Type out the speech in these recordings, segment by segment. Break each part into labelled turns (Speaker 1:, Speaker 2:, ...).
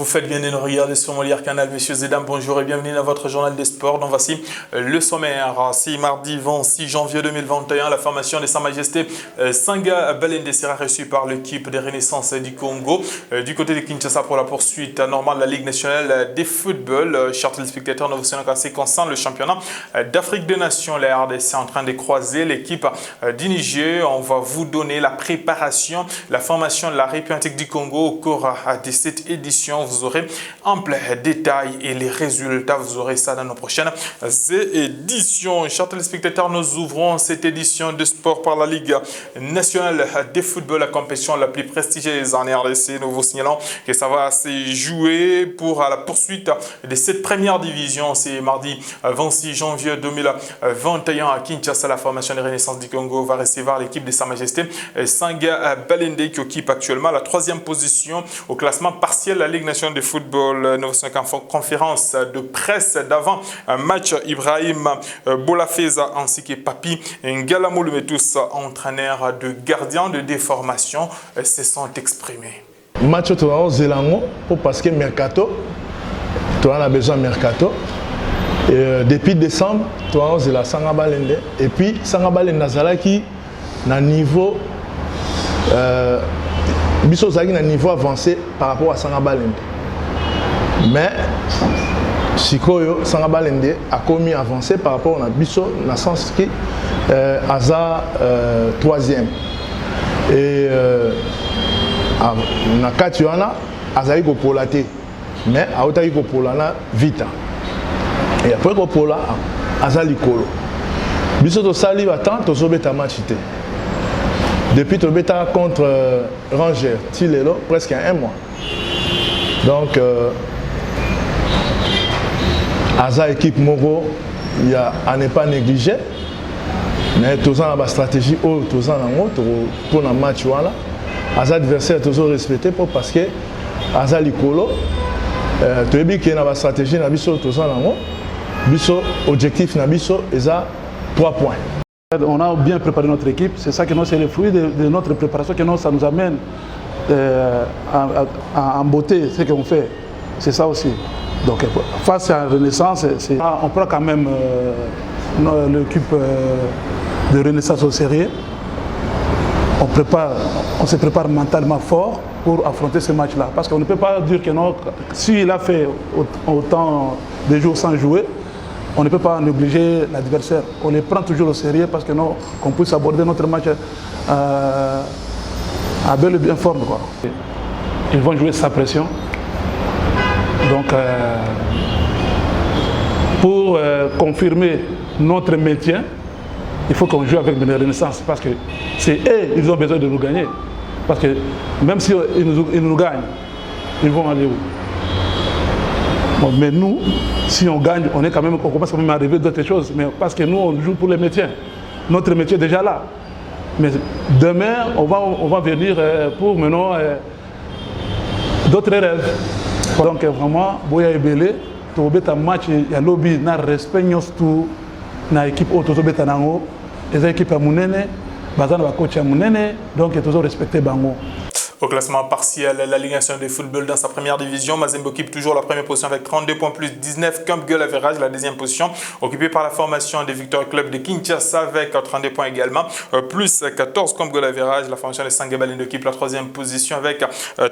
Speaker 1: faites bien de nous regarder sur Molière Canal, messieurs et dames, bonjour et bienvenue dans votre journal des sports. Donc voici le sommaire. C'est mardi 26 janvier 2021, la formation de Sa Majesté Sanga Balende sera reçue par l'équipe de Renaissance du Congo. Du côté de Kinshasa pour la poursuite normale de la Ligue nationale des football. Chers téléspectateurs, nous vous souhaitons qu'à concerne le championnat d'Afrique des Nations. La RDC est en train de croiser l'équipe du Niger. On va vous donner la préparation, la formation de la République du Congo au cours de cette édition. Vous aurez ample détails et les résultats, vous aurez ça dans nos prochaines éditions. Chers téléspectateurs, nous ouvrons cette édition de sport par la Ligue nationale de football, la compétition la plus prestigieuse en RDC. Nous vous signalons que ça va se jouer pour la poursuite de cette première division. C'est mardi 26 janvier 2021 à Kinshasa. La formation de Renaissance du Congo va recevoir l'équipe de Sa Majesté Sanga Balende qui occupe actuellement la 3e position au classement partiel de la Ligue nationale de football. Nous sommes en conférence de presse d'avant un match. Ibrahim Bolafeza ainsi que Papi Ngalamoulumetous, entraîneurs de gardiens de déformation, se sont exprimés.
Speaker 2: Match au Zélango parce que Mercato, tu as besoin de Mercato. Et depuis décembre, tu as la Sanga Balende. Et puis Sanga Balende Nazala qui na niveau biso zaki na niveau avancé par rapport à Sanga Balende. Mais Sikoyo Sanga Balende a commis avancé par rapport à biso dans le sens qui Aza 3e. Et na Katiwana Azaï Kopolate. Mais Aotaï Kopolana vite. Et après Kopola Aza Likolo. Biso to sali battant to zobeta matchité. Depuis le bêta contre Ranger, Tilelo, presque 1 mois. Donc, Aza équipe Moro, il y a à ne pas négliger. Mais tous ans la stratégie, tous ans pour le match voilà. Aza adversaire toujours respecté parce que Aza Likolo, tu as vu qu'il y a une stratégie na biso tous ans biso objectif na biso est à 3 points.
Speaker 3: On a bien préparé notre équipe, c'est ça que c'est le fruit de notre préparation que ça nous amène à beauté ce qu'on fait. C'est ça aussi. Donc face à la Renaissance, on prend quand même l'équipe de Renaissance au sérieux. On se prépare mentalement fort pour affronter ce match-là. Parce qu'on ne peut pas dire que non, s'il a fait autant de jours sans jouer, on ne peut pas négliger l'adversaire. On les prend toujours au sérieux parce que non, qu'on puisse aborder notre match à belle et bien forme, quoi. Ils vont jouer sans pression. Donc, pour confirmer notre maintien, il faut qu'on joue avec la Renaissance parce que c'est eux, ils ont besoin de nous gagner. Parce que même s'ils nous gagnent, ils vont aller où? Bon, mais nous, si on gagne, on commence quand même à arriver d'autres choses. Mais parce que nous, on joue pour le métier. Notre métier est déjà là. Mais demain, on va venir pour maintenant d'autres rêves. Donc vraiment, Boya Ebele, tu as un match, il y a lobby, il y a respect, il y a l'équipe autosobeta nango, les équipes à Mounene, bazan va coach à Mounene, donc il y a toujours respecté Bango.
Speaker 1: Au classement partiel, la Ligue nationale de football dans sa première division, Mazembe occupe toujours la première position avec 32 points plus 19, Camp Gueule Average, la 2e position, occupée par la formation des Victory Club de Kinshasa avec 32 points également, plus 14 Camp Gueule Average, la formation des Sanga Balende occupe la 3e position avec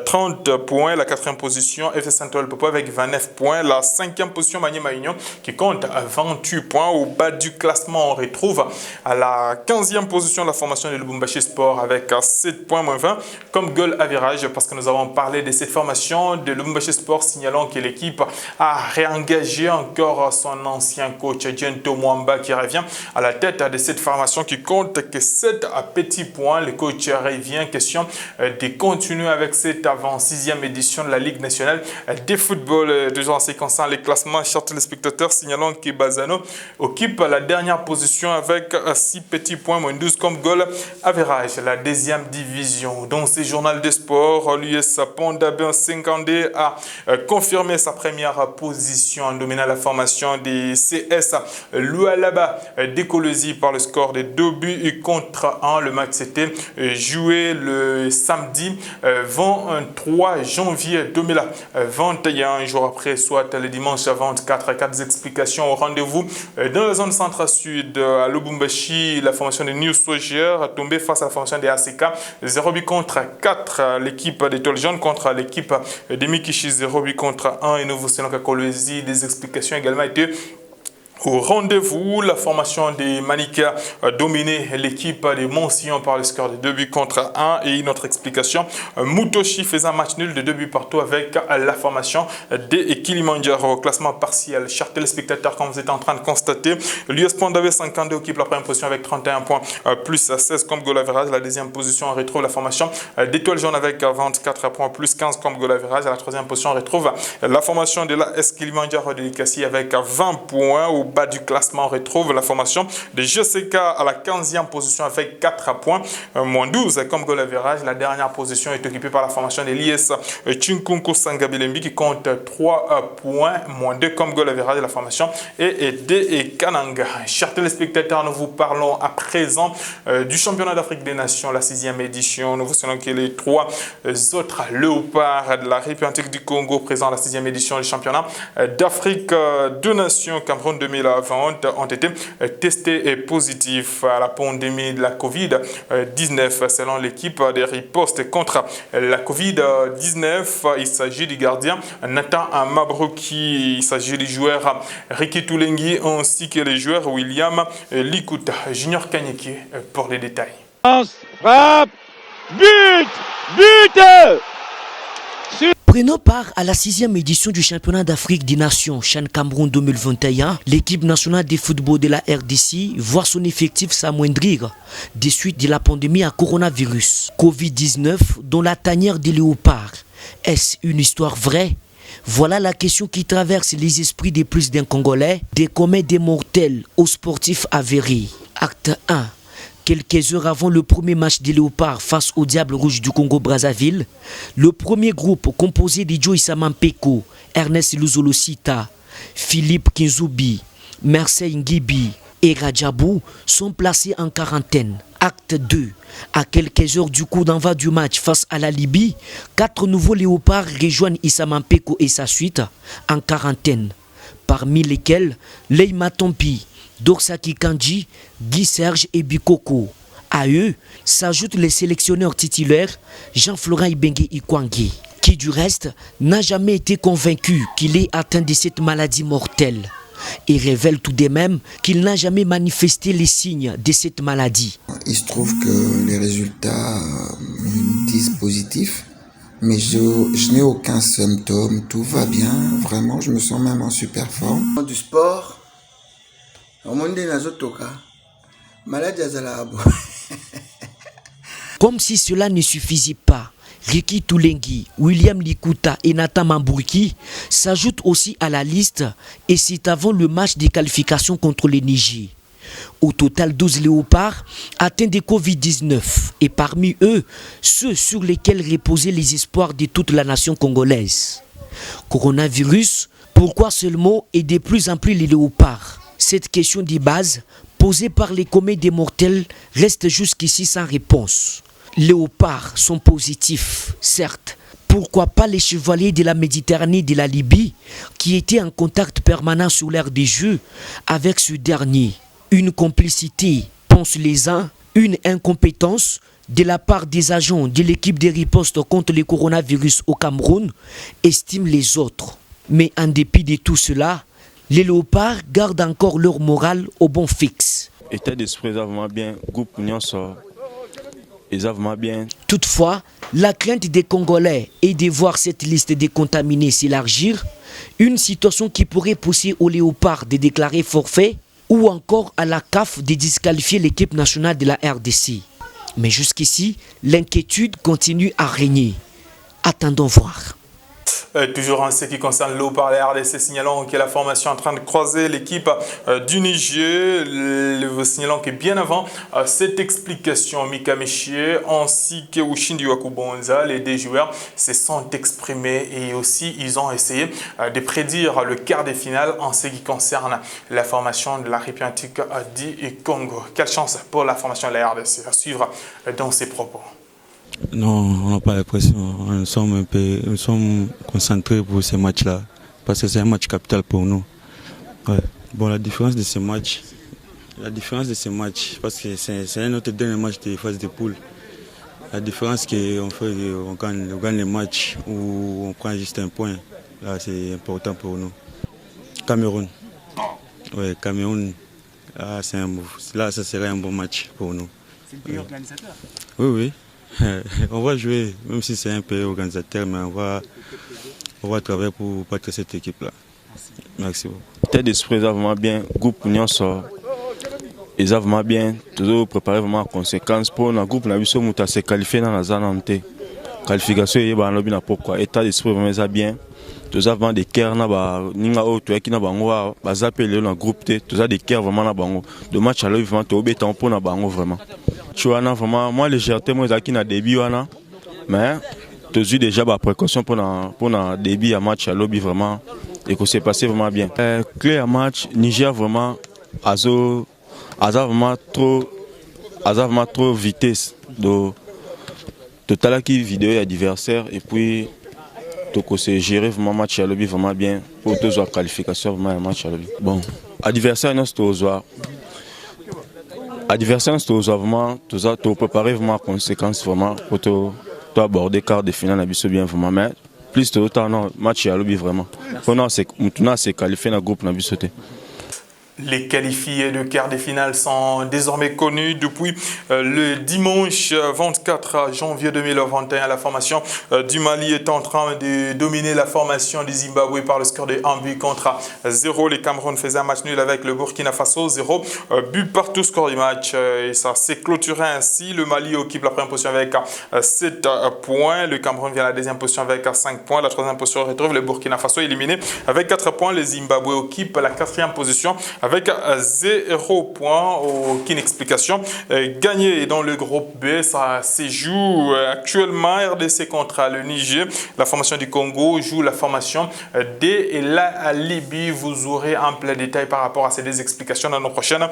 Speaker 1: 30 points, la 4e position, FC Saint-Paul Popo avec 29 points, la 5e position Maniema Union qui compte 28 points. Au bas du classement, on retrouve à la 15e position la formation de Lubumbashi Sport avec 7 points moins 20, Camp Gueule Average, parce que nous avons parlé de cette formation de Lubumbashi Sport, signalant que l'équipe a réengagé encore son ancien coach Gento Mwamba qui revient à la tête de cette formation qui compte que 7 petits points. Le coach revient, question de continuer avec cette avant 6e édition de la Ligue nationale de football. Toujours en ce qui concerne les classements, chers téléspectateurs, signalant que Bazano occupe la dernière position avec 6 petits points, moins 12 comme goal average, la 2e division. Dans ce journal des sports, l'US Pondabin 50D a confirmé sa première position en dominant la formation des CS Lualaba d'Écolosie par le score de 2 buts contre 1. Le match s'était joué le samedi 23 janvier 2021, un jour après, soit le dimanche 24. 4 explications au rendez-vous dans la zone centre-sud à Lubumbashi. La formation de New Soldier a tombé face à la formation des ACK 0 but contre 4. L'équipe d'Étoile Jaune contre l'équipe de Mikishi 0 but contre 1. Et nous vous savons qu'à Kolwezi, des explications également étaient au rendez-vous. La formation des Manika a dominé l'équipe des Montsillon par le score de 2 buts contre 1. Et une autre explication, Mutoshi faisait un match nul de 2 buts partout avec la formation des Kilimanjaro. Classement partiel, chers téléspectateurs, comme vous êtes en train de constater, l'US Pondabé 52 occupe la première position avec 31 points plus 16 comme goal average. La deuxième position, on retrouve la formation d'Étoile Jaune avec 24 points plus 15 comme goal average. À la troisième position, on retrouve la formation de la S Kilimanjaro de Likasi avec 20 points. Au bas du classement, on retrouve la formation de GCK à la 15e position avec 4 points, moins 12 comme goal average. La dernière position est occupée par la formation de l'IS Chinkunku Sangabilembi qui compte 3 points, moins 2 comme goal average. La formation et Kananga. Chers téléspectateurs, nous vous parlons à présent du championnat d'Afrique des Nations, la 6e édition. Nous vous savons que les 3 autres léopards de la République du Congo présents à la 6e édition du championnat d'Afrique des Nations Cameroun 2020 ont été testés positifs à la pandémie de la Covid-19. Selon l'équipe des ripostes contre la Covid-19, il s'agit du gardien Nathan Mabrouki, il s'agit du joueur Ricky Toulengi ainsi que les joueurs William Likuta. Junior Kanyeke pour les détails.
Speaker 4: Frappe, but
Speaker 5: Prenant part à la 6e édition du championnat d'Afrique des Nations Chan Cameroun 2021, l'équipe nationale de football de la RDC voit son effectif s'amoindrir des suites de la pandémie à coronavirus. Covid-19 dans la tanière des léopards. Est-ce une histoire vraie? Voilà la question qui traverse les esprits des plus d'un Congolais, des comètes des mortels aux sportifs avérés. Acte 1. Quelques heures avant le premier match des Léopards face au Diable Rouge du Congo-Brazzaville, le premier groupe composé de Joe Samampeko, Ernest Luzolosita, Philippe Kinzubi, Merceille Ngibi et Radjabou sont placés en quarantaine. Acte 2. À quelques heures du coup d'envoi du match face à la Libye, 4 nouveaux Léopards rejoignent Isamampeko et sa suite en quarantaine, parmi lesquels Leima Tompi, Dorsaki Kanji, Guy Serge et Bikoko. À eux s'ajoutent les sélectionneurs titulaires Jean-Florent Ibenge Ikwangi, qui du reste n'a jamais été convaincu qu'il est atteint de cette maladie mortelle et révèle tout de même qu'il n'a jamais manifesté les signes de cette maladie.
Speaker 6: Il se trouve que les résultats disent positifs, mais je n'ai aucun symptôme, tout va bien, vraiment, je me sens même en super forme.
Speaker 7: Du sport, maladie.
Speaker 5: Comme si cela ne suffisait pas, Ricky Toulengi, William Likuta et Nathan Mambouki s'ajoutent aussi à la liste et c'est avant le match des qualifications contre les Niger. Au total, 12 léopards atteints de Covid-19 et parmi eux, ceux sur lesquels reposaient les espoirs de toute la nation congolaise. Coronavirus, pourquoi seulement et de plus en plus les léopards? Cette question de base, posée par les comètes des mortels, reste jusqu'ici sans réponse. Les léopards sont positifs, certes. Pourquoi pas les chevaliers de la Méditerranée de la Libye, qui étaient en contact permanent sur l'aire des jeux avec ce dernier? Une complicité, pensent les uns, une incompétence de la part des agents de l'équipe de riposte contre le coronavirus au Cameroun, estiment les autres. Mais en dépit de tout cela, les léopards gardent encore leur morale au bon fixe.
Speaker 8: État d'esprit vraiment bien, groupe union sort, vraiment bien.
Speaker 5: Toutefois, la crainte des Congolais est de voir cette liste de contaminés s'élargir, une situation qui pourrait pousser aux léopards de déclarer forfait ou encore à la CAF de disqualifier l'équipe nationale de la RDC. Mais jusqu'ici, l'inquiétude continue à régner. Attendons voir.
Speaker 1: Toujours en ce qui concerne l'eau par la RDC, signalons que la formation est en train de croiser l'équipe du Niger, signalant que bien avant cette explication, Mika Mechie ainsi que Ushindi Wakubonza, les deux joueurs se sont exprimés et aussi ils ont essayé de prédire le quart de finale en ce qui concerne la formation de la République du Congo. Quelle chance pour la formation de la RDC à suivre dans ses propos.
Speaker 8: Non, on n'a pas l'impression. Nous sommes concentrés pour ces matchs-là. Parce que c'est un match capital pour nous. Ouais. Bon, la différence de ces matchs, parce que c'est notre dernier match de phase de poule. La différence c'est qu'on gagne les matchs ou on prend juste un point. Là, c'est important pour nous. Cameroun. Ouais, Cameroun. Là, ça serait un bon match pour nous.
Speaker 4: C'est le pays organisateur.
Speaker 8: Oui. On va jouer, même si c'est un pays organisateur, mais on va travailler pour battre cette équipe-là. Merci beaucoup. Tête d'esprit, ils ont vraiment bien, groupe Union sort. Ils ont vraiment bien, toujours préparé vraiment en conséquence. Pour le groupe, on a vu ce que se qualifier dans la zone. Qualification, il y a un pourquoi. État d'esprit, vraiment, ils ont bien. Tous avons des cœurs, ninga auto qui na bango, bazapé le groupe T, tous a des cœurs vraiment na bango. De match à l'œil vraiment, tu obéis pour na bango vraiment. Tu vois vraiment, moi légèreté moi qui na début wana, mais tu as déjà la précaution pour na début à match à lobby vraiment et que c'est passé vraiment bien. Clé à match Niger vraiment vraiment trop vitesse de total qui vidéo adversaire et puis donc c'est gérer vraiment match à lobby vraiment bien pour tous la qualification vraiment un match à lobby. Bon, adversaire nous vraiment tout préparer vraiment en conséquence vraiment pour tout aborder quart de finale à bien vraiment mais plus de temps non match à lobby vraiment. Pour nous c'est qualifié dans groupe na bisoté.
Speaker 1: Les qualifiés de quart de finale sont désormais connus depuis le dimanche 24 janvier 2021. La formation du Mali est en train de dominer la formation du Zimbabwe par le score de 1 but contre 0. Les Cameroun faisaient un match nul avec le Burkina Faso, 0 but partout score du match. Et ça s'est clôturé ainsi. Le Mali occupe la première position avec 7 points. Le Cameroun vient à la deuxième position avec 5 points. La troisième position retrouve le Burkina Faso éliminé avec 4 points. Le Zimbabwe occupe la quatrième position avec 0 point. Aucune explication. Gagné dans le groupe B, ça se joue actuellement RDC contre le Niger. La formation du Congo joue la formation D et la Libye. Vous aurez un plein détail par rapport à ces deux explications dans nos prochaines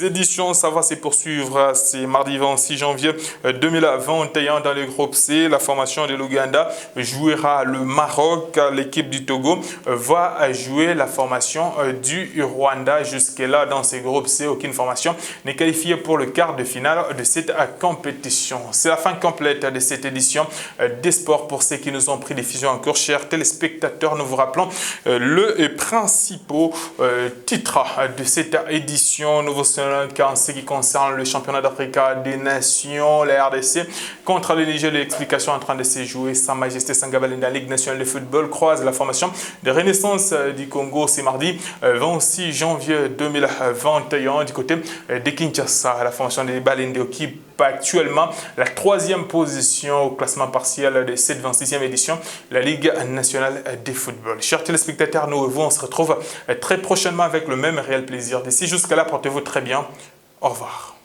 Speaker 1: éditions. Ça va se poursuivre. C'est mardi 26 janvier 2021 dans le groupe C. La formation de l'Ouganda jouera le Maroc. L'équipe du Togo va jouer la formation du Rwanda. Jusque-là, dans ces groupes C, aucune formation n'est qualifiée pour le quart de finale de cette compétition. C'est la fin complète de cette édition des sports. Pour ceux qui nous ont pris diffusion en cours, chers téléspectateurs, nous vous rappelons le principaux titres de cette édition. Nous vous souvenons qu'en ce qui concerne le championnat d'Afrique des Nations, la RDC contre le Niger, l'explication en train de se jouer. Sa Majesté Sangabale de la Ligue nationale de football croise la formation de Renaissance du Congo. C'est mardi 26 janvier 2021 du côté de Kinshasa. La formation des Baleines occupe actuellement la troisième position au classement partiel de cette 26e édition de la Ligue nationale de football. Chers téléspectateurs, on se retrouve très prochainement avec le même réel plaisir. D'ici jusqu'à là, portez-vous très bien. Au revoir.